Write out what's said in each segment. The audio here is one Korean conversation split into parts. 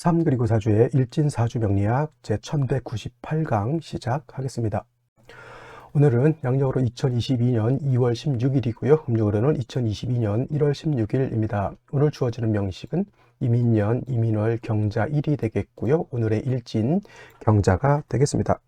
3 그리고 4주의 일진사주 명리학 제1198강 시작하겠습니다. 오늘은 양력으로 2022년 2월 16일이고요. 음력으로는 2022년 1월 16일입니다. 오늘 주어지는 명식은 이민년, 이민월, 경자 1이 되겠고요. 오늘의 일진 경자가 되겠습니다.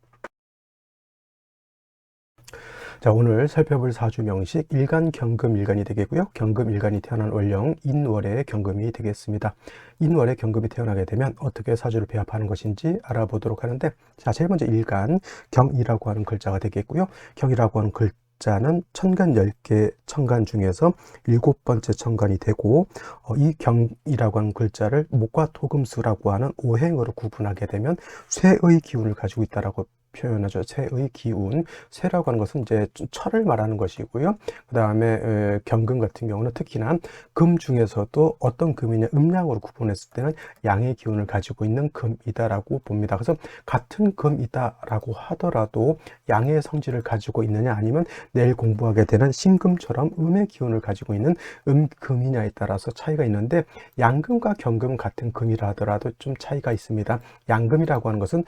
자, 오늘 살펴볼 사주 명식 일간 경금 일간이 되겠고요. 경금 일간이 태어난 월령 인월의 경금이 되겠습니다. 인월의 경금이 태어나게 되면 어떻게 사주를 배합하는 것인지 알아보도록 하는데, 자, 제일 먼저 일간 경이라고 하는 글자가 되겠고요. 경이라고 하는 글자는 천간 10개 천간 중에서 7번째 천간이 되고, 이 경이라고 하는 글자를 목과 토금수라고 하는 오행으로 구분하게 되면 쇠의 기운을 가지고 있다라고 표현하죠. 쇠의 기운. 쇠라고 하는 것은 이제 철을 말하는 것이고요. 그 다음에 경금 같은 경우는 특히나 금 중에서도 어떤 금이냐 음양으로 구분했을 때는 양의 기운을 가지고 있는 금이다라고 봅니다. 그래서 같은 금이다라고 하더라도 양의 성질을 가지고 있느냐 아니면 내일 공부하게 되는 신금처럼 음의 기운을 가지고 있는 음금이냐에 따라서 차이가 있는데, 양금과 경금은 같은 금이라 하더라도 좀 차이가 있습니다. 양금이라고 하는 것은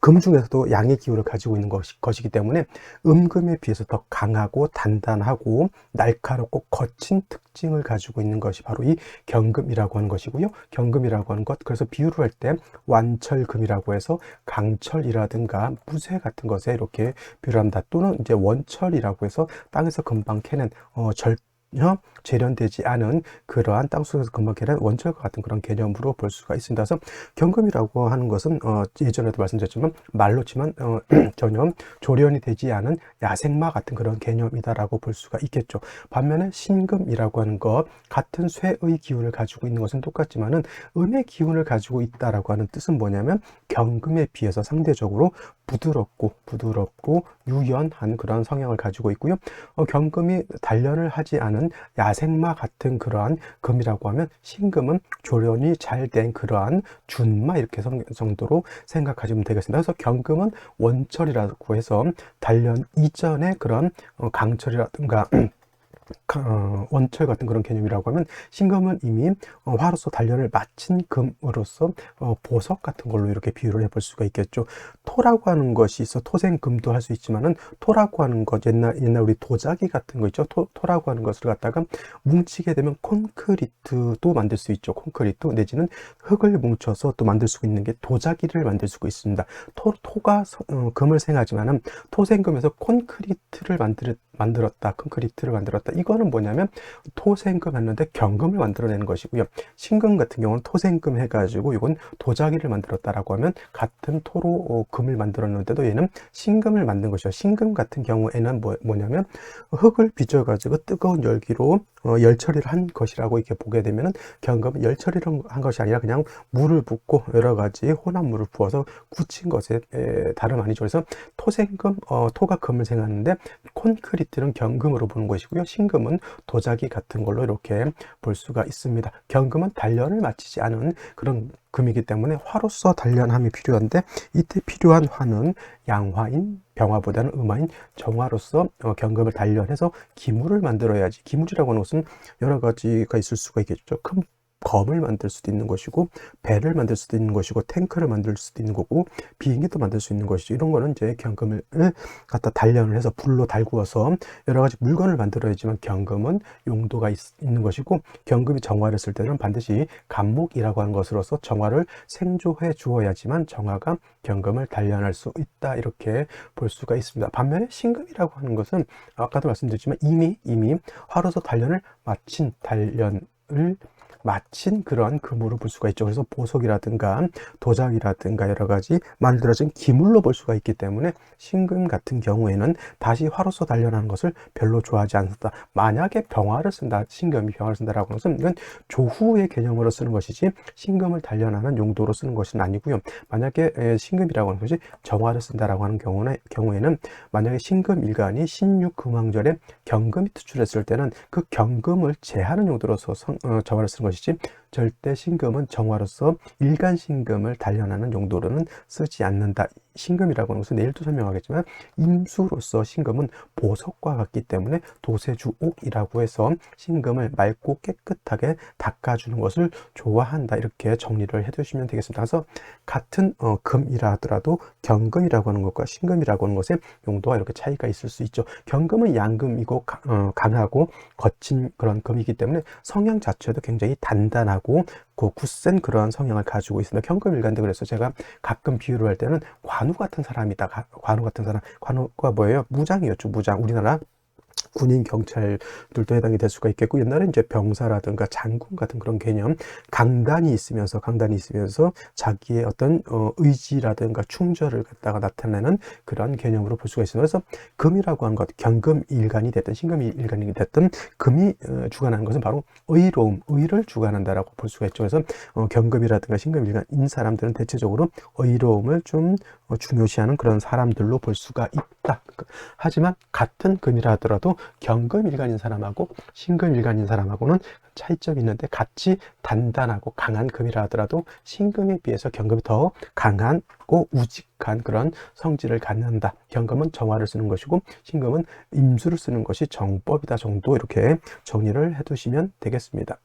금 중에서도 양의 기운을 가지고 있는 것이기 때문에 음금에 비해서 더 강하고 단단하고 날카롭고 거친 특징을 가지고 있는 것이 바로 이 경금이라고 하는 것이고요. 경금이라고 하는 것, 그래서 비유를 할 때 완철금이라고 해서 강철이라든가 무쇠 같은 것에 이렇게 비유를 합니다. 또는 이제 원철이라고 해서 땅에서 금방 캐는 전혀 재련되지 않은 그러한 땅속에서 금방 캐는 원철과 같은 그런 개념으로 볼 수가 있습니다. 그래서 경금이라고 하는 것은 예전에도 말씀드렸지만 말로 치면 전혀 조련이 되지 않은 야생마 같은 그런 개념이다라고 볼 수가 있겠죠. 반면에 신금이라고 하는 것, 같은 쇠의 기운을 가지고 있는 것은 똑같지만은 음의 기운을 가지고 있다라고 하는 뜻은 뭐냐면 경금에 비해서 상대적으로 부드럽고 유연한 그런 성향을 가지고 있고요. 경금이 단련을 하지 않은 야생마 같은 그러한 금이라고 하면 신금은 조련이 잘 된 그러한 준마 이렇게 정도로 생각하시면 되겠습니다. 그래서 경금은 원철이라고 해서 단련 이전의 그런 강철이라든가 원철 같은 그런 개념이라고 하면, 신금은 이미 화로서 단련을 마친 금으로서 보석 같은 걸로 이렇게 비유를 해볼 수가 있겠죠. 토라고 하는 것이 있어 토생금도 할 수 있지만은, 토라고 하는 것 옛날 우리 도자기 같은 거 있죠. 토라고 하는 것을 갖다가 뭉치게 되면 콘크리트도 만들 수 있죠. 콘크리트 내지는 흙을 뭉쳐서 또 만들 수 있는 게 도자기를 만들 수가 있습니다. 토가 금을 생하지만은 토생금에서 콘크리트를 만들었다. 이거는 뭐냐면 토생금 했는데 경금을 만들어내는 것이고요. 신금 같은 경우는 토생금 해가지고 이건 도자기를 만들었다라고 하면 같은 토로 금을 만들었는데도 얘는 신금을 만든 것이죠. 신금 같은 경우에는 뭐냐면 흙을 빚어가지고 뜨거운 열기로 열처리를 한 것이라고 이렇게 보게 되면은, 경금은 열처리를 한 것이 아니라 그냥 물을 붓고 여러 가지 혼합물을 부어서 굳힌 것에 다름 아니죠. 그래서 토생금, 토가 금을 생하는데 콘크리트는 경금으로 보는 것이고요. 신금은 도자기 같은 걸로 이렇게 볼 수가 있습니다. 경금은 단련을 마치지 않은 그런 금이기 때문에 화로서 단련함이 필요한데, 이때 필요한 화는 양화인 병화보다는 음화인 정화로서 경금을 단련해서 기물을 만들어야지. 기물이라고 하는 것은 여러 가지가 있을 수가 있겠죠. 큰 검을 만들 수도 있는 것이고, 배를 만들 수도 있는 것이고, 탱크를 만들 수도 있는 거고, 비행기도 만들 수 있는 것이죠. 이런 거는 이제 경금을 갖다 단련을 해서 불로 달구어서 여러 가지 물건을 만들어야지만 경금은 용도가 있는 것이고, 경금이 정화를 쓸 때는 반드시 간목이라고 하는 것으로서 정화를 생조해 주어야지만 정화가 경금을 단련할 수 있다, 이렇게 볼 수가 있습니다. 반면에 신금이라고 하는 것은 아까도 말씀드렸지만 이미 화로서 단련을 마친 그러한 금으로 볼 수가 있죠. 그래서 보석이라든가 도자기라든가 여러 가지 만들어진 기물로 볼 수가 있기 때문에 신금 같은 경우에는 다시 화로서 단련하는 것을 별로 좋아하지 않는다. 만약에 병화를 쓴다, 신금이 병화를 쓴다라고 하는 것은 이건 조후의 개념으로 쓰는 것이지 신금을 단련하는 용도로 쓰는 것은 아니고요. 만약에 신금이라고 하는 것이 정화를 쓴다라고 하는 경우에는 만약에 신금 일간이 신육금왕절에 경금이 투출했을 때는 그 경금을 제하는 용도로서 정화를 쓰는 것이지 절대 신금은 정화로서 일간 신금을 단련하는 용도로는 쓰지 않는다. 신금이라고 하는 것은 내일도 설명하겠지만 임수로서 신금은 보석과 같기 때문에 도세주옥이라고 해서 신금을 맑고 깨끗하게 닦아주는 것을 좋아한다. 이렇게 정리를 해두시면 되겠습니다. 그래서 같은 금이라 하더라도 경금이라고 하는 것과 신금이라고 하는 것의 용도가 이렇게 차이가 있을 수 있죠. 경금은 양금이고 강하고 거친 그런 금이기 때문에 성향 자체도 굉장히 단단하고 굳센 그런 성향을 가지고 있습니다. 경금일간도 그래서 제가 가끔 비유를 할 때는 관우 같은 사람이다. 관우 같은 사람. 관우가 뭐예요? 무장이었죠. 무장. 우리나라 군인, 경찰들도 해당이 될 수가 있겠고, 옛날에 이제 병사라든가 장군 같은 그런 개념, 강단이 있으면서 자기의 어떤 의지라든가 충절을 갖다가 나타내는 그런 개념으로 볼 수가 있습니다. 그래서 금이라고 하는 것, 경금일간이 됐든 신금일간이 됐든 금이 주관하는 것은 바로 의로움, 의를 주관한다라고 볼 수가 있죠. 그래서 경금이라든가 신금일간인 사람들은 대체적으로 의로움을 좀 중요시하는 그런 사람들로 볼 수가 있다. 하지만 같은 금이라 하더라도 경금일간인 사람하고 신금일간인 사람하고는 차이점이 있는데 같이 단단하고 강한 금이라 하더라도 신금에 비해서 경금이 더 강하고 우직한 그런 성질을 갖는다. 경금은 정화를 쓰는 것이고 신금은 임수를 쓰는 것이 정법이다 정도 이렇게 정리를 해두시면 되겠습니다.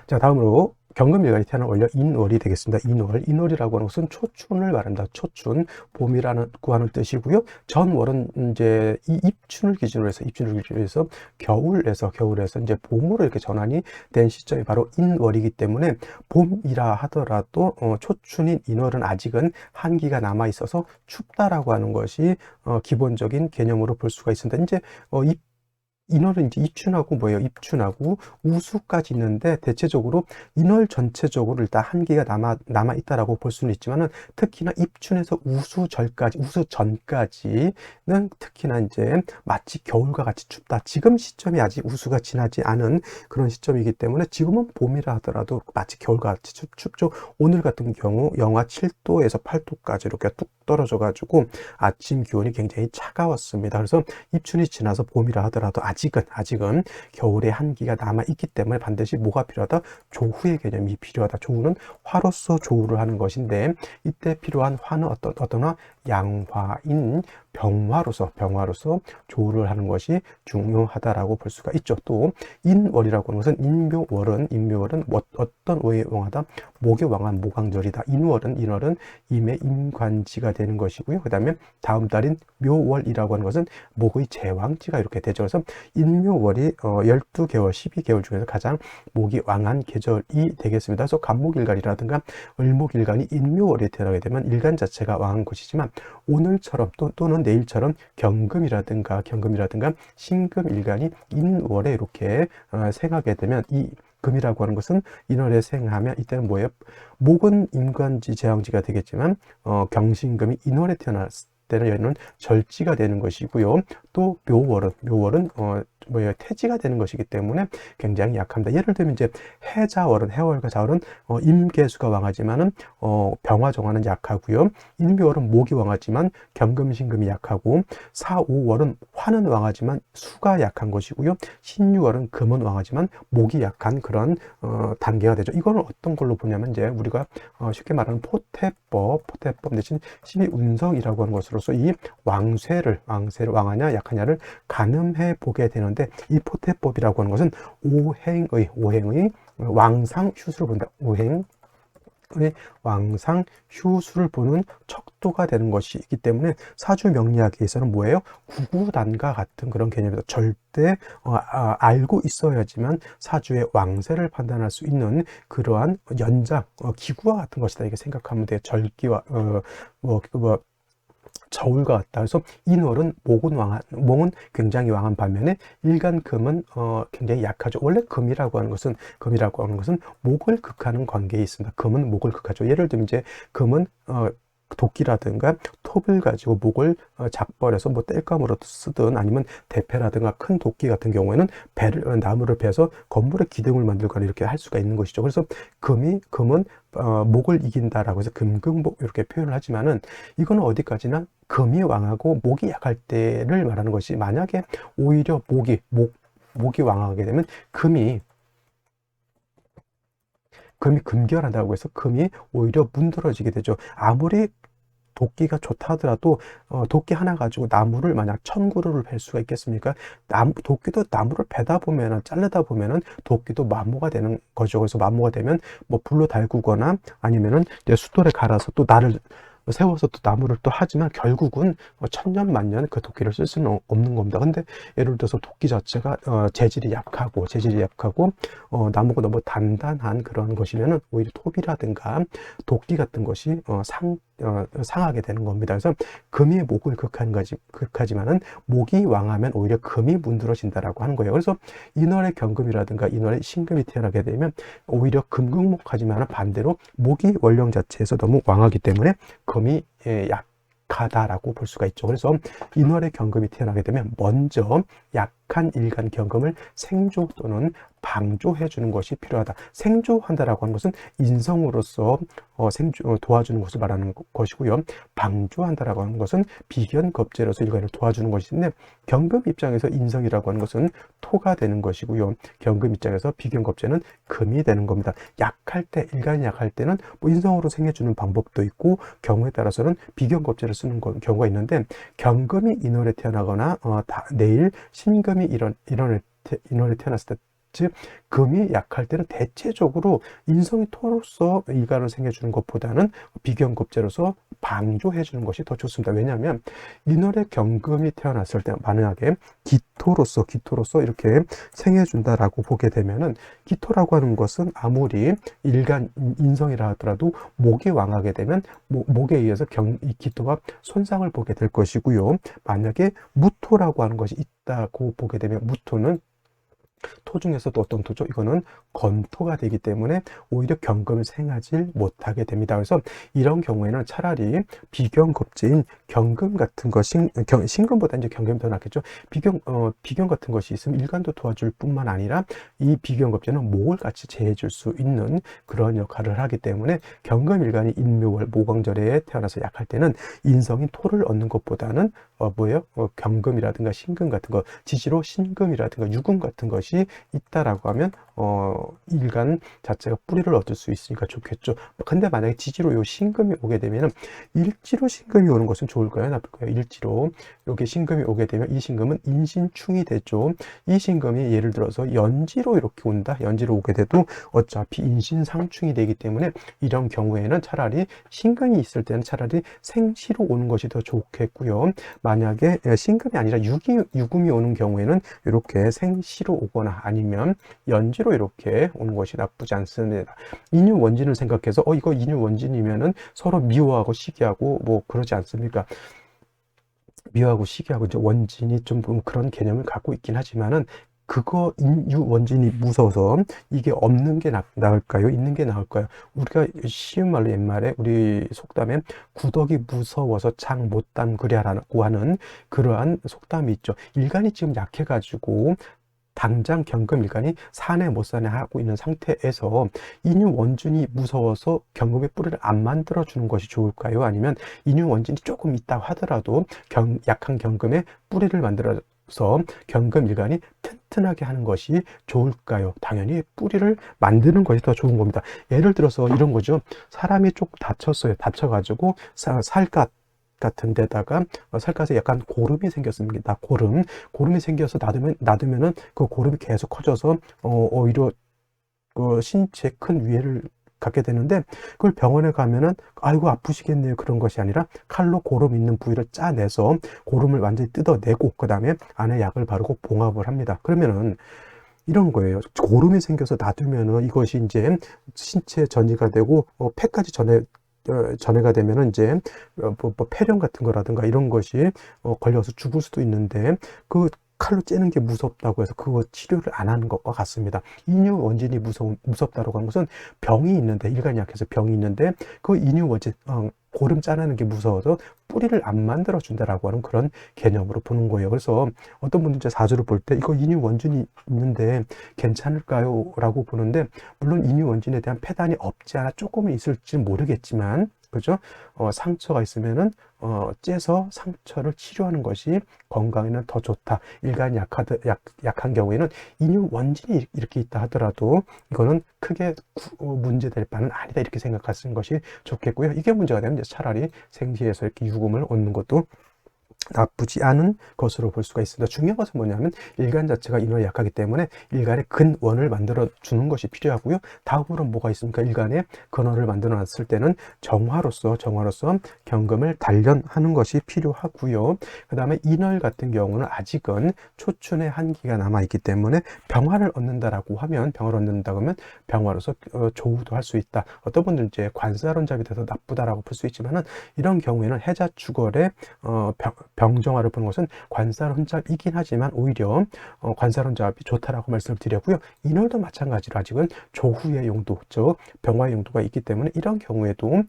자, 다음으로 경금일간이 태어난 월요 인월이 되겠습니다. 인월이라고 하는 것은 초춘을 말합니다. 초춘, 봄이라는 구하는 뜻이고요. 전월은 이제 이 입춘을 기준으로 해서 겨울에서 이제 봄으로 이렇게 전환이 된 시점이 바로 인월이기 때문에 봄이라 하더라도 초춘인 인월은 아직은 한기가 남아 있어서 춥다라고 하는 것이 기본적인 개념으로 볼 수가 있습니다. 이제 인월은 이제 입춘하고 우수까지 있는데 대체적으로 인월 전체적으로 일단 한기가 남아 있다라고 볼 수는 있지만은 특히나 입춘에서 우수 전까지는 특히나 이제 마치 겨울과 같이 춥다. 지금 시점이 아직 우수가 지나지 않은 그런 시점이기 때문에 지금은 봄이라 하더라도 마치 겨울과 같이 춥죠. 오늘 같은 경우 영하 7도에서 8도까지 이렇게 뚝 떨어져 가지고 아침 기온이 굉장히 차가웠습니다. 그래서 입춘이 지나서 봄이라 하더라도 아직은 겨울의 한기가 남아있기 때문에 반드시 뭐가 필요하다? 조후의 개념이 필요하다. 조후는 화로서 조후를 하는 것인데 이때 필요한 화는 어떠나 양화인 병화로서 조후를 하는 것이 중요하다라고 볼 수가 있죠. 또 인월이라고 하는 것은 인묘월은 어떤 월에 왕하다? 목에 왕한 모강절이다. 인월은 임의 임관지가 되는 것이고요. 그 다음에 다음 달인 묘월이라고 하는 것은 목의 제왕지가 이렇게 되죠. 그래서 인묘월이 12개월, 12개월 중에서 가장 목이 왕한 계절이 되겠습니다. 그래서 간목일간이라든가 을목일간이 인묘월에 태어나게 되면 일간 자체가 왕한 것이지만 오늘처럼 또는 내일처럼 경금이라든가 신금일간이 인월에 이렇게 생하게 되면 이 금이라고 하는 것은 인월에 생하면 이때는 뭐예요? 목은 임관지 제왕지가 되겠지만 경신금이 인월에 태어났을 때는 얘는 절지가 되는 것이고요. 또 묘월은 태지가 되는 것이기 때문에 굉장히 약합니다. 예를 들면 이제 해월과 자월은 임계수가 왕하지만은 병화정화는 약하고요. 인묘월은 목이 왕하지만 경금신금이 약하고 사오월은 화는 왕하지만 수가 약한 것이고요. 신유월은 금은 왕하지만 목이 약한 그런 단계가 되죠. 이거는 어떤 걸로 보냐면 이제 우리가 쉽게 말하는 포태법 대신 신의운성이라고 하는 것으로서 이 왕쇠를 왕하냐 약하냐를 가늠해 보게 되는데 이 포태법이라고 하는 것은 오행의 왕상휴수를 본다. 오행의 왕상휴수를 보는 척도가 되는 것이기 때문에 사주 명리학에서는 뭐예요? 구구단과 같은 그런 개념이다. 절대 알고 있어야지만 사주의 왕세를 판단할 수 있는 그러한 연장 기구와 같은 것이다. 이렇게 생각하면 돼요. 절기와 저울과 같다. 그래서 인월은 목은 굉장히 왕한 반면에 일간금은 굉장히 약하죠. 원래 금이라고 하는 것은 목을 극하는 관계에 있습니다. 금은 목을 극하죠. 예를 들면 이제 금은 도끼라든가 톱을 가지고 목을 작벌해서 땔감으로 쓰든 아니면 대패라든가 큰 도끼 같은 경우에는 나무를 베서 건물의 기둥을 만들거나 이렇게 할 수가 있는 것이죠. 그래서 금은 목을 이긴다라고 해서 금극목 이렇게 표현을 하지만은 이거는 어디까지나 금이 왕하고 목이 약할 때를 말하는 것이, 만약에 오히려 목이 왕하게 되면 금이 금이 금결한다고 해서 금이 오히려 문드러지게 되죠. 아무리 도끼가 좋다 하더라도 도끼 하나 가지고 나무를 만약 1000그루를 벨 수가 있겠습니까? 도끼도 나무를 베다 보면은, 자르다 보면은 도끼도 마모가 되는 거죠. 그래서 마모가 되면 뭐 불로 달구거나 아니면은 이제 숫돌에 갈아서 또 날을 세워서 또 나무를 또 하지만 결국은 천년 만년 그 도끼를 쓸 수는 없는 겁니다. 근데 예를 들어서 도끼 자체가 재질이 약하고 나무가 너무 단단한 그런 것이면은 오히려 톱이라든가 도끼 같은 것이 상하게 되는 겁니다. 그래서 금이 목을 극하지만은 목이 왕하면 오히려 금이 문드러진다라고 하는 거예요. 그래서 인월의 경금이라든가 인월의 신금이 태어나게 되면 오히려 금극목하지만은 반대로 목이 원령 자체에서 너무 왕하기 때문에 금이 약하다라고 볼 수가 있죠. 그래서 인월의 경금이 태어나게 되면 먼저 약한 일간 경금을 생조 또는 방조해 주는 것이 필요하다. 생조한다라고 하는 것은 인성으로서 도와주는 것을 말하는 것이고요. 방조한다라고 하는 것은 비견겁제로서 일간을 도와주는 것인데, 경금 입장에서 인성이라고 하는 것은 토가 되는 것이고요. 경금 입장에서 비견겁제는 금이 되는 겁니다. 약할 때, 일간이 약할 때는 뭐 인성으로 생해주는 방법도 있고 경우에 따라서는 비견겁제를 쓰는 경우가 있는데, 경금이 인월에 태어나거나 내일 신금이 인월에 태어났을 때, 즉 금이 약할 때는 대체적으로 인성이 토로서 일간을 생겨주는 것보다는 비견겁제로서 방조해 주는 것이 더 좋습니다. 왜냐하면 인월의 경금이 태어났을 때 만약에 기토로서 이렇게 생해준다라고 보게 되면은, 기토라고 하는 것은 아무리 일간 인성이라 하더라도 목이 왕하게 되면 목에 의해서 이 기토가 손상을 보게 될 것이고요. 만약에 무토라고 하는 것이 있다고 보게 되면, 무토는 토 중에서도 어떤 토죠? 이거는 건토가 되기 때문에 오히려 경금을 생하지 못하게 됩니다. 그래서 이런 경우에는 차라리 비견겁제인 경금 같은 것, 신금보다 이제 경금이 더 낫겠죠. 비견 같은 것이 있으면 일간도 도와줄 뿐만 아니라 이 비견겁제는 목을 같이 제해줄 수 있는 그런 역할을 하기 때문에, 경금일간이 인묘월 모광절에 태어나서 약할 때는 인성인 토를 얻는 것보다는 경금이라든가 신금 같은 것, 지지로 신금이라든가 유금 같은 것이 있다라고 하면 일간 자체가 뿌리를 얻을 수 있으니까 좋겠죠. 근데 만약에 지지로 요 신금이 오게 되면은, 일지로 신금이 오는 것은 좋을까요, 나쁠까요? 일지로 이렇게 신금이 오게 되면 이 신금은 인신충이 되죠. 이 신금이 예를 들어서 연지로 이렇게 온다, 연지로 오게 돼도 어차피 인신상충이 되기 때문에 이런 경우에는 차라리 신금이 있을 때는 차라리 생시로 오는 것이 더 좋겠고요. 만약에 신금이 아니라 유금이 오는 경우에는 이렇게 생시로 오거나 아니면 연지로 이렇게 오는 것이 나쁘지 않습니다. 인유 원진을 생각해서 이거 인유 원진이면은 서로 미워하고 시기하고 뭐 그러지 않습니까? 미워하고 시기하고 이제 원진이 좀 그런 개념을 갖고 있긴 하지만은, 그거 인유 원진이 무서워서 이게 없는 게 나을까요? 있는 게 나을까요? 우리가 쉬운 말로 옛말에 우리 속담에 구덕이 무서워서 장 못 담그랴라고 하는 그러한 속담이 있죠. 일간이 지금 약해가지고 당장 경금 일간이 사내 못 사내 하고 있는 상태에서 인유 원진이 무서워서 경금의 뿌리를 안 만들어 주는 것이 좋을까요? 아니면 인유 원진이 조금 있다 하더라도 약한 경금의 뿌리를 만들어서 경금 일간이 튼튼하게 하는 것이 좋을까요? 당연히 뿌리를 만드는 것이 더 좋은 겁니다. 예를 들어서 이런 거죠. 사람이 조금 다쳤어요. 다쳐가지고 살갗 같은 데다가 살갗에 약간 고름이 생겼습니다. 고름이 생겨서 놔두면은 그 고름이 계속 커져서 오히려 그 신체에 큰 위해를 갖게 되는데, 그걸 병원에 가면은 아이고 아프시겠네요, 그런 것이 아니라 칼로 고름 있는 부위를 짜내서 고름을 완전히 뜯어내고 그 다음에 안에 약을 바르고 봉합을 합니다. 그러면은 이런 거예요. 고름이 생겨서 놔두면은 이것이 이제 신체 전이가 되고 폐까지 전해가 되면은 이제 폐렴 같은 거라든가 이런 것이 걸려서 죽을 수도 있는데, 그 칼로 째는 게 무섭다고 해서 그거 치료를 안 하는 것과 같습니다. 인유 원진이 무섭다고 하는 것은 병이 있는데, 일간이 약해서 병이 있는데 그 인유 원진 고름 짜내는 게 무서워서 뿌리를 안 만들어 준다라고 하는 그런 개념으로 보는 거예요. 그래서 어떤 분들 이제 사주를 볼 때 이거 인유 원진이 있는데 괜찮을까요? 라고 보는데, 물론 인유 원진에 대한 폐단이 없지 않아 조금은 있을지 모르겠지만 그죠? 상처가 있으면은 째서 상처를 치료하는 것이 건강에는 더 좋다. 일간이 약한 경우에는 인유 원진이 이렇게 있다 하더라도 이거는 크게 문제될 바는 아니다, 이렇게 생각하시는 것이 좋겠고요. 이게 문제가 되면 이제 차라리 생시에서 이렇게 유금을 얻는 것도 나쁘지 않은 것으로 볼 수가 있습니다. 중요한 것은 뭐냐면 일간 자체가 인원이 약하기 때문에 일간의 근원을 만들어 주는 것이 필요하고요. 다음으로 뭐가 있습니까? 일간의 근원을 만들어 놨을 때는 정화로서 경금을 단련하는 것이 필요하고요. 그 다음에 인월 같은 경우는 아직은 초춘의 한기가 남아있기 때문에 병화를 얻는다라고 하면, 병화를 얻는다고 하면 병화로서 조우도 할 수 있다. 어떤 분들은 이제 관사론잡이 돼서 나쁘다라고 볼 수 있지만은, 이런 경우에는 해자축월의 병정화를 보는 것은 관사론잡이긴 하지만 오히려 관사론잡이 좋다라고 말씀을 드렸고요. 인월도 마찬가지로 아직은 조후의 용도, 즉 병화의 용도가 있기 때문에 이런 경우에도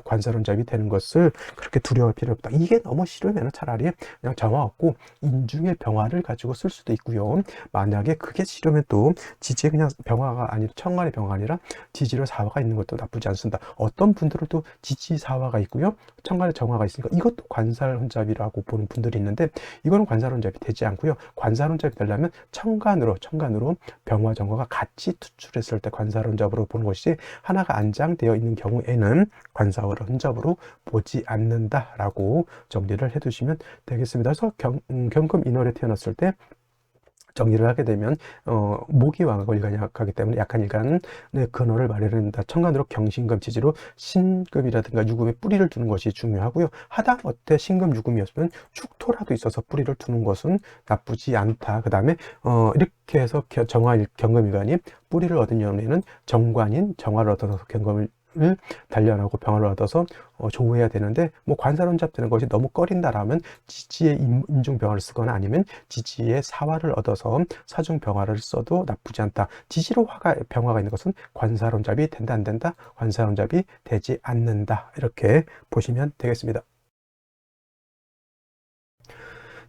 관사론잡이 되는 것을 그렇게 두려워할 필요 없다. 이게 너무 싫으면 차라리 그냥 정화 없고 인중의 병화를 가지고 쓸 수도 있고요. 만약에 그게 싫으면 또 지지에 그냥 병화가 아니라, 청간의 병화가 아니라 지지로 사화가 있는 것도 나쁘지 않습니다. 어떤 분들은 또 지지 사화가 있고요, 청간의 정화가 있으니까 이것도 관사론잡이라고 보는 분들이 있는데, 이거는 관사론잡이 되지 않고요. 관사론잡이 되려면 청간으로 병화 정화가 같이 투출했을 때 관사론잡으로 보는 것이지, 하나가 안장되어 있는 경우에는 관사론잡으로 보지 않는다라고 정리를 해두시면 되겠습니다. 그래서 경금 인월에 태어났을 때 정리를 하게 되면 모기와가 일간이 약하기 때문에 약한 일간의 근원을 마련한다. 청간으로 경신금, 지지로 신금이라든가 유금에 뿌리를 두는 것이 중요하고요. 하다못해 신금, 유금이었으면 축토라도 있어서 뿌리를 두는 것은 나쁘지 않다. 그 다음에 이렇게 해서 경금일간이 뿌리를 얻은 경우에는 정관인 정화를 얻어서 경금을 단련하고 병화를 얻어서 조우해야 되는데, 뭐 관사론잡 되는 것이 너무 꺼린다라면 지지의 인중병화를 쓰거나 아니면 지지의 사화를 얻어서 사중병화를 써도 나쁘지 않다. 지지로 병화가 있는 것은 관사론잡이 된다 안 된다? 관사론잡이 되지 않는다. 이렇게 보시면 되겠습니다.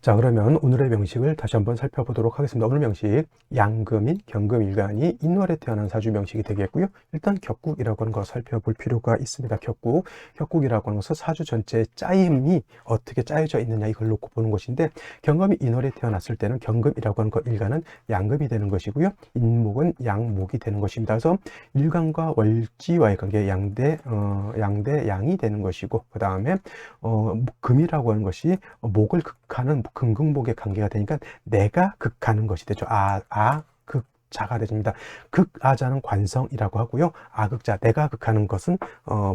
자, 그러면 오늘의 명식을 다시 한번 살펴보도록 하겠습니다. 오늘 명식, 양금인, 경금일간이 인월에 태어난 사주 명식이 되겠고요. 일단 격국이라고 하는 거 살펴볼 필요가 있습니다. 격국이라고 하는 것은 사주 전체의 짜임이 어떻게 짜여져 있느냐, 이걸 놓고 보는 것인데, 경금이 인월에 태어났을 때는 경금이라고 하는 것, 일간은 양금이 되는 것이고요. 인목은 양목이 되는 것입니다. 그래서 일간과 월지와의 관계, 양대 양이 되는 것이고, 그 다음에 금이라고 하는 것이 목을 극하는 금극목의 관계가 되니까 내가 극하는 것이 되죠. 극자가 됩니다. 극아자는 관성이라고 하고요. 아극자, 내가 극하는 것은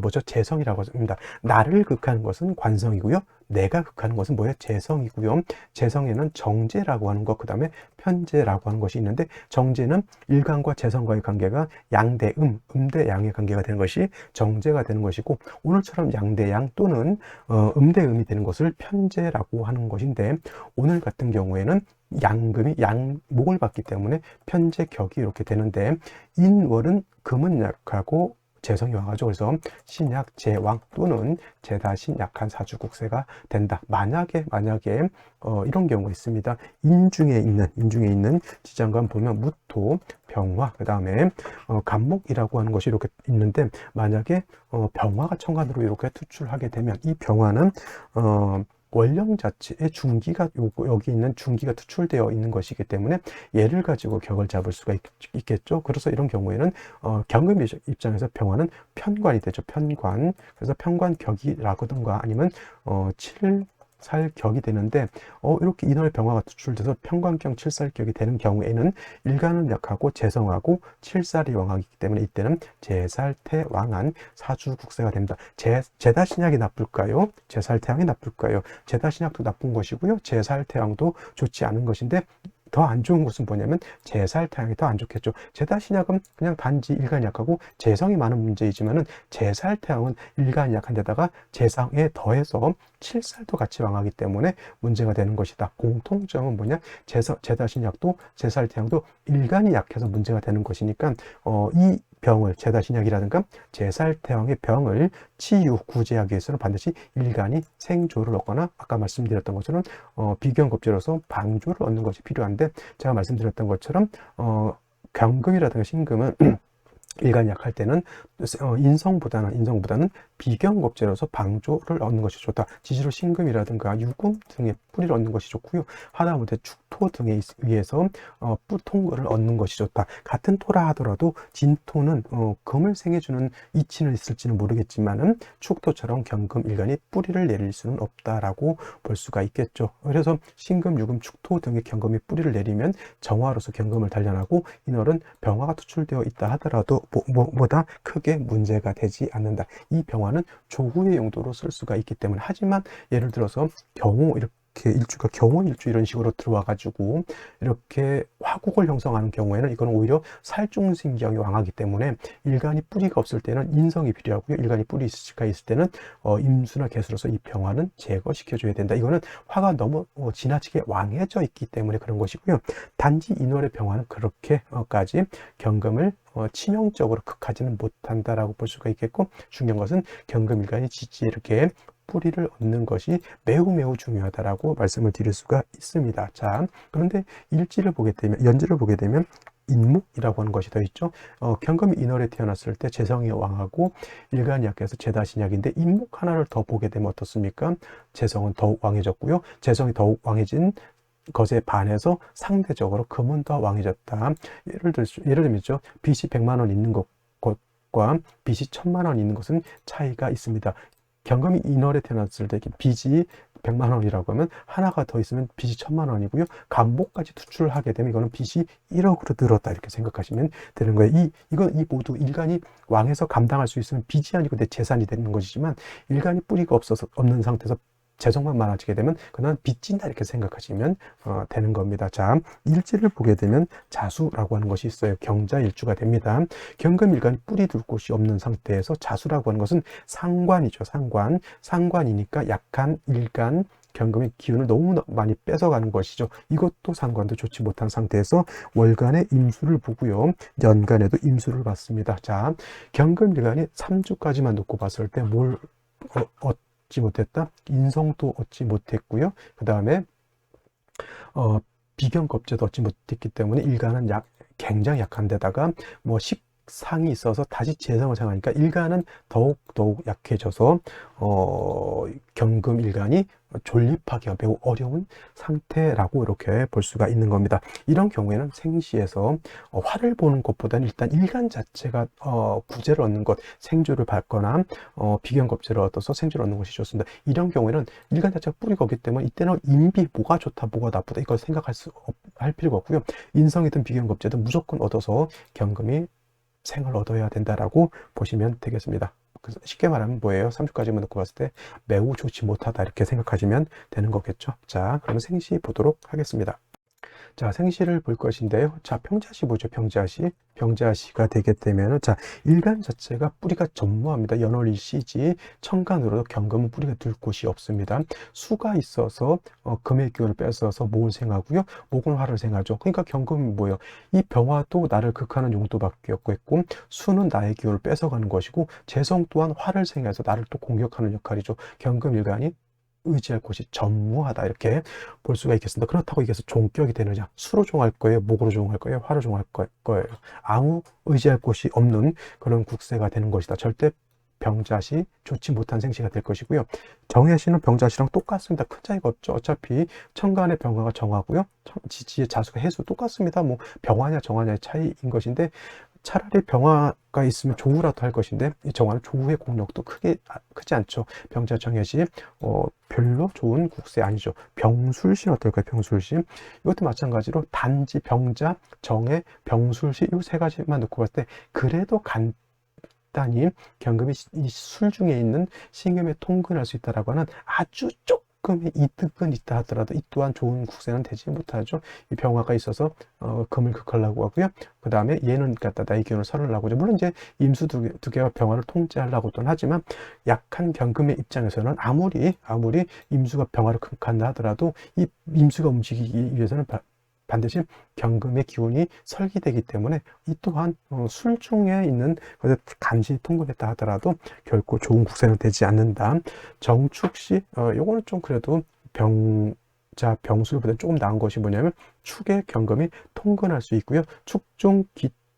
뭐죠? 재성이라고 합니다. 나를 극하는 것은 관성이고요. 내가 극하는 것은 뭐예요? 재성이고요. 재성에는 정제라고 하는 것, 그 다음에 편제라고 하는 것이 있는데, 정제는 일간과 재성과의 관계가 양대 음대 양의 관계가 되는 것이 정제가 되는 것이고, 오늘처럼 양대 양 또는 음대 음이 되는 것을 편제라고 하는 것인데, 오늘 같은 경우에는 양금이 양목을 받기 때문에 편제격이 이렇게 되는데, 인월은 금은 약하고 재성이 왕하죠. 그래서 신약 제왕 또는 제다신 약한 사주국세가 된다. 만약에 이런 경우가 있습니다. 인중에 있는 지장간 보면 무토, 병화, 그 다음에 간목이라고 하는 것이 이렇게 있는데, 만약에 병화가 청간으로 이렇게 투출하게 되면 이 병화는 원령 자체의 중기가 여기 있는 중기가 투출되어 있는 것이기 때문에 얘를 가지고 격을 잡을 수가 있겠죠. 그래서 이런 경우에는 경금 입장에서 병화는 편관이 되죠. 편관. 그래서 편관격이라든가 아니면 칠살격이 되는데, 이렇게 인월 병화가 투출돼서 편관경 칠살격이 되는 경우에는 일간은 약하고 재성하고 칠살이 왕하기 때문에 이때는 제살태왕한 사주국세가 됩니다. 제다신약이 나쁠까요? 제살태왕이 나쁠까요? 제다신약도 나쁜 것이고요. 제살태왕도 좋지 않은 것인데, 더 안 좋은 것은 뭐냐면 제살태양이 더 안 좋겠죠. 제다신약은 그냥 단지 일간이 약하고 재성이 많은 문제이지만은, 제살태양은 일간이 약한 데다가 재성에 더해서 칠살도 같이 왕하기 때문에 문제가 되는 것이다. 공통점은 뭐냐? 제다신약도 제살태양도 일간이 약해서 문제가 되는 것이니까 이 병을, 제다신약이라든가 제살태왕의 병을 구제하기 위해서는 반드시 일간이 생조를 얻거나, 아까 말씀드렸던 것처럼 비경겁제로서 방조를 얻는 것이 필요한데, 제가 말씀드렸던 것처럼 경금이라든가 신금은 일간이 약할 때는 인성보다는 비경겁제로서 방조를 얻는 것이 좋다. 지지로 신금이라든가 유금 등의 뿌리를 얻는 것이 좋고요. 하다못해 축토 등에 의해서 통거를 얻는 것이 좋다. 같은 토라 하더라도 진토는 금을 생해주는 이치는 있을지는 모르겠지만은 축토처럼 경금 일간이 뿌리를 내릴 수는 없다라고 볼 수가 있겠죠. 그래서 신금, 유금, 축토 등의 경금이 뿌리를 내리면 정화로서 경금을 단련하고 인월은 병화가 투출되어 있다 하더라도 보다 크게 문제가 되지 않는다. 이 병화는 조후의 용도로 쓸 수가 있기 때문에. 하지만 예를 들어서 경호 이렇게 일주가 경호일주 이런 식으로 들어와 가지고 이렇게 화국을 형성하는 경우에는 이거는 오히려 살중신경이 왕하기 때문에 일간이 뿌리가 없을 때는 인성이 필요하고요. 일간이 뿌리가 있을 때는 임수나 개수로서 이 병화는 제거시켜 줘야 된다. 이거는 화가 너무 지나치게 왕해져 있기 때문에 그런 것이고요. 단지 인월의 병화는 그렇게까지 경금을 치명적으로 극하지는 못한다라고 볼 수가 있겠고, 중요한 것은 경금일간이 지지에 이렇게 뿌리를 얻는 것이 매우 중요하다라고 말씀을 드릴 수가 있습니다. 자, 그런데 연지를 보게 되면 인목이라고 하는 것이 더 있죠. 경금이 인월에 태어났을 때 재성이 왕하고 일간이 약해서 재다신약인데 인목 하나를 더 보게 되면 어떻습니까? 재성은 더욱 왕해졌고요. 재성이 더욱 왕해진 것에 반해서 상대적으로 금은 더 왕해졌다. 예를 들면 빚이 100만 원 있는 것과 빚이 1000만 원 있는 것은 차이가 있습니다. 경금이 인월에 태어났을 때 빚이 100만 원이라고 하면 하나가 더 있으면 빚이 1000만 원이고요. 간목까지 투출을 하게 되면 이거는 빚이 1억으로 늘었다 이렇게 생각하시면 되는 거예요. 이 모두 일간이 왕해서 감당할 수 있으면 빚이 아니고 내 재산이 되는 것이지만, 일간이 뿌리가 없는 상태에서 재성만 많아지게 되면 그는 빚진다 이렇게 생각하시면 되는 겁니다. 자, 일지를 보게 되면 자수라고 하는 것이 있어요. 경자일주가 됩니다. 경금일간이 뿌리 둘 곳이 없는 상태에서 자수라고 하는 것은 상관이죠. 상관이니까 약한 일간 경금의 기운을 너무 많이 뺏어가는 것이죠. 이것도 상관도 좋지 못한 상태에서 월간의 임수를 보고요. 연간에도 임수를 받습니다. 자, 경금일간이 3주까지만 놓고 봤을 때 뭘 얻지 못했다? 인성도 얻지 못했고요. 그 다음에 비경겁제도 얻지 못했기 때문에 일간은 굉장히 약한 데다가 식상이 있어서 다시 재성을 생각하니까 일간은 더욱 약해져서 경금 일간이 존립하기가 매우 어려운 상태라고 이렇게 볼 수가 있는 겁니다. 이런 경우에는 생시에서 화를 보는 것보다는 일단 일간 자체가 구제를 얻는 것, 생주를 받거나 비경겁제를 얻어서 생주를 얻는 것이 좋습니다. 이런 경우에는 일간 자체가 뿌리가 없기 때문에 이때는 인비 뭐가 좋다 뭐가 나쁘다 이걸 생각할 필요가 없고요. 인성이든 비경겁제든 무조건 얻어서 경금이 생을 얻어야 된다라고 보시면 되겠습니다. 그래서 쉽게 말하면 뭐예요? 3주까지만 놓고 봤을 때 매우 좋지 못하다 이렇게 생각하시면 되는 거겠죠. 자, 그러면 생시 보도록 하겠습니다. 자, 생시를 볼 것인데요. 자, 병자시 보죠. 병자시가 되게 되면은, 자, 일간 자체가 뿌리가 전무합니다. 연월일시지 천간으로도 경금은 뿌리가 들 곳이 없습니다. 수가 있어서 금의 기운을 뺏어서 목을 생하고요. 목은 화를 생하죠. 그러니까 경금이 뭐예요? 이 병화도 나를 극하는 용도밖에 없고, 수는 나의 기운을 뺏어가는 것이고, 재성 또한 화를 생해서 나를 또 공격하는 역할이죠. 경금 일간이 의지할 곳이 전무하다 이렇게 볼 수가 있겠습니다. 그렇다고 이게 종격이 되느냐? 수로 종할 거예요? 목으로 종할 거예요? 화로 종할 거예요? 아무 의지할 곳이 없는 그런 국세가 되는 것이다. 절대 병자시 좋지 못한 생시가 될 것이고요. 정해시는 병자시랑 똑같습니다. 큰 차이가 없죠. 어차피 천간의 병화가 정하고요. 지지의 자수가 해수 똑같습니다. 병화냐 정화냐의 차이인 것인데, 차라리 병화가 있으면 조우라도 할 것인데 이 정화는 조우의 공력도 크지 않죠. 병자 정해시 별로 좋은 국세 아니죠. 병술시 어떨까요? 병술시 이것도 마찬가지로 단지 병자 정해 병술시 이 세 가지만 놓고 봤을 때 그래도 간단히 경금이 이 술 중에 있는 신금에 통근할 수 있다라고 하는 아주 조금의 이득은 있다 하더라도 이 또한 좋은 국세는 되지 못하죠. 이 병화가 있어서 금을 극하려고 하고요. 그 다음에 얘는 나의 기운을 설하려고 하죠. 물론 이제 임수 두 개와 병화를 통제하려고는 하지만, 약한 경금의 입장에서는 아무리 임수가 병화를 극한다 하더라도 이 임수가 움직이기 위해서는 반드시 경금의 기운이 설기되기 때문에 이 또한 술 중에 있는 것을 간신히 통근했다 하더라도 결코 좋은 국세는 되지 않는다. 정축시 요거는 좀 그래도 병술보다 조금 나은 것이 뭐냐면 축의 경금이 통근할 수 있고요. 축중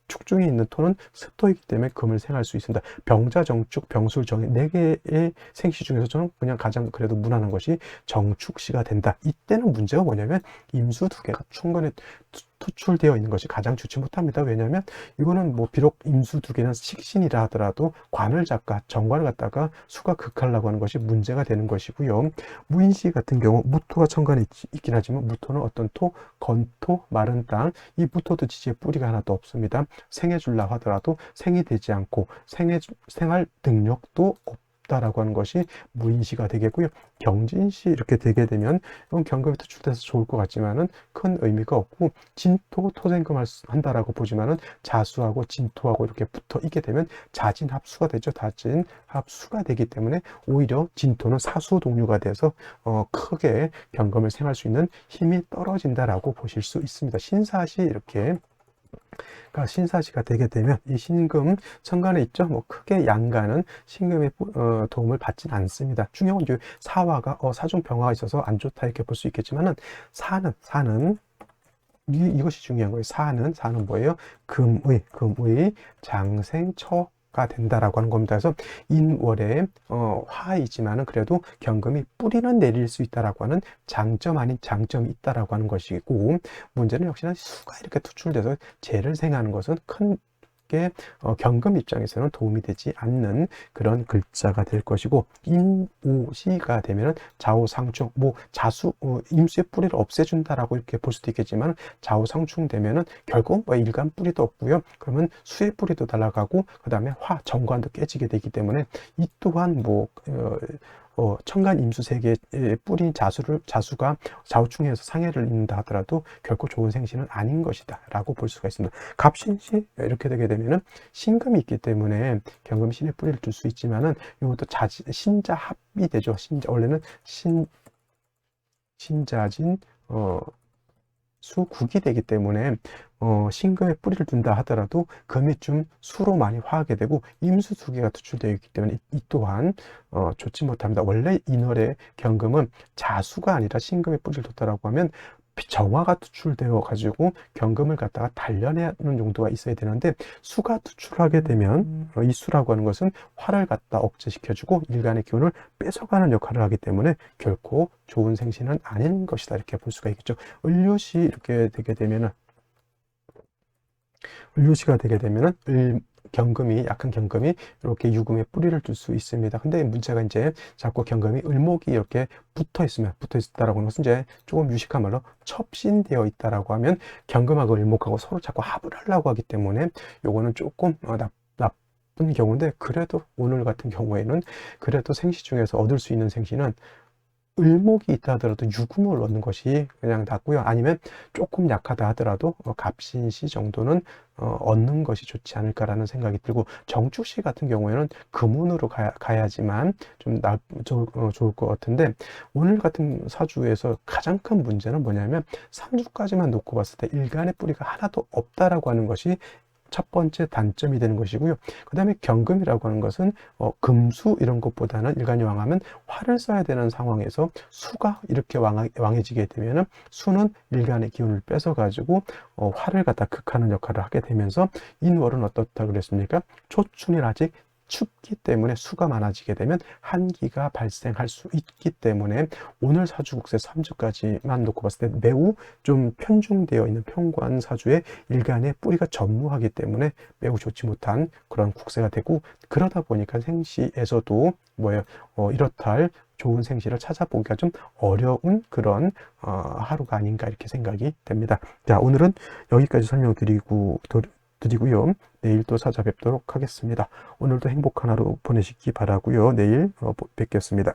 축중에 있는 토는 습토이기 때문에 금을 생할 수 있습니다. 병자, 정축, 병술, 정의 4개의 생시 중에서 저는 그냥 가장 그래도 무난한 것이 정축시가 된다. 이때는 문제가 뭐냐면 임수 2개가 충분히 투출되어 있는 것이 가장 좋지 못합니다. 왜냐하면 이거는 뭐 비록 임수 2개는 식신이라 하더라도 관을 잡가 정관을 갖다가 수가 극하려고 하는 것이 문제가 되는 것이고요. 무인시 같은 경우 무토가 천간에 있긴 하지만 무토는 어떤 토, 건토, 마른 땅, 이 무토도 지지에 뿌리가 하나도 없습니다. 생해 줄라 하더라도 생이 되지 않고 생할 능력도 없다라고 하는 것이 무인시가 되겠고요. 경진시 이렇게 되게 되면 이건 경금이 투출돼서 좋을 것 같지만은 큰 의미가 없고, 진토 토생금 한다라고 보지만은 자수하고 진토하고 이렇게 붙어 있게 되면 자진합수가 되죠. 자진합수가 되기 때문에 오히려 진토는 사수동류가 돼서 크게 경금을 생할 수 있는 힘이 떨어진다라고 보실 수 있습니다. 신사시 이렇게 신사시가 되게 되면 이 신금 천간에 있죠. 뭐 크게 양가는 신금의 도움을 받지는 않습니다. 중요한 건 사화가 사중 병화가 있어서 안 좋다 이렇게 볼 수 있겠지만은 사는 이것이 중요한 거예요. 사는 뭐예요? 금의 장생처가 된다라고 하는 겁니다. 그래서 인월에 화이지만은 그래도 경금이 뿌리는 내릴 수 있다라고 하는 장점 아닌 장점이 있다라고 하는 것이고, 문제는 역시나 수가 이렇게 투출돼서 재를 생하는 것은 큰 경금 입장에서는 도움이 되지 않는 그런 글자가 될 것이고, 인오시가 되면은 좌우상충, 뭐 임수의 뿌리를 없애준다라고 이렇게 볼 수도 있겠지만, 좌우상충 되면은 결국 뭐 일간 뿌리도 없고요. 그러면 수의 뿌리도 날아가고, 그 다음에 정관도 깨지게 되기 때문에 이 또한 뭐 천간 임수 세계의 뿌린 자수가 좌우충해서 상해를 입는다 하더라도 결코 좋은 생신은 아닌 것이다 라고 볼 수가 있습니다. 갑신시 이렇게 되게 되면은 신금이 있기 때문에 경금 신의 뿌리를 둘 수 있지만은 이것도 신자합이 되죠. 원래는 신자진 수국이 되기 때문에 신금에 뿌리를 둔다 하더라도 금이 좀 수로 많이 화하게 되고 임수 2개가 투출되어 있기 때문에 이 또한 좋지 못합니다. 원래 인월의 경금은 자수가 아니라 신금에 뿌리를 뒀다라고 하면 정화가 투출되어 가지고 경금을 갖다가 단련하는 용도가 있어야 되는데, 수가 투출하게 되면 이 수라고 하는 것은 화를 갖다 억제시켜주고 일간의 기운을 뺏어가는 역할을 하기 때문에 결코 좋은 생신은 아닌 것이다 이렇게 볼 수가 있겠죠. 을료시 이렇게 되게 되면은 을료시가 되게 되면은 약한 경금이 이렇게 유금에 뿌리를 둘 수 있습니다. 근데 문제가 이제 자꾸 경금이 을목이 이렇게 붙어 있다라고 하는 것은 이제 조금 유식한 말로 첩신되어 있다라고 하면 경금하고 을목하고 서로 자꾸 합을 하려고 하기 때문에 요거는 조금 나쁜 경우인데, 그래도 오늘 같은 경우에는 그래도 생시 중에서 얻을 수 있는 생시는 을목이 있다 하더라도 유금을 얻는 것이 그냥 낫고요. 아니면 조금 약하다 하더라도 갑신시 정도는 얻는 것이 좋지 않을까라는 생각이 들고, 정축시 같은 경우에는 금운으로 가야지만 좀 좋을 것 같은데, 오늘 같은 사주에서 가장 큰 문제는 뭐냐면 3주까지만 놓고 봤을 때 일간의 뿌리가 하나도 없다라고 하는 것이 첫 번째 단점이 되는 것이고요. 그 다음에 경금이라고 하는 것은 금수 이런 것보다는 일간이 왕하면 화를 써야 되는 상황에서 수가 이렇게 왕해지게 되면은 수는 일간의 기운을 뺏어 가지고 화를 갖다 극하는 역할을 하게 되면서, 인월은 어떻다 그랬습니까? 초춘일 아직 춥기 때문에 수가 많아지게 되면 한기가 발생할 수 있기 때문에 오늘 사주국세 3주까지만 놓고 봤을 때 매우 좀 편중되어 있는 편관 사주의 일간의 뿌리가 전무하기 때문에 매우 좋지 못한 그런 국세가 되고, 그러다 보니까 생시에서도 이렇다 할 좋은 생시를 찾아보기가 좀 어려운 그런 하루가 아닌가 이렇게 생각이 됩니다. 자, 오늘은 여기까지 드리고요. 내일 또 찾아뵙도록 하겠습니다. 오늘도 행복한 하루 보내시기 바라고요. 내일 뵙겠습니다.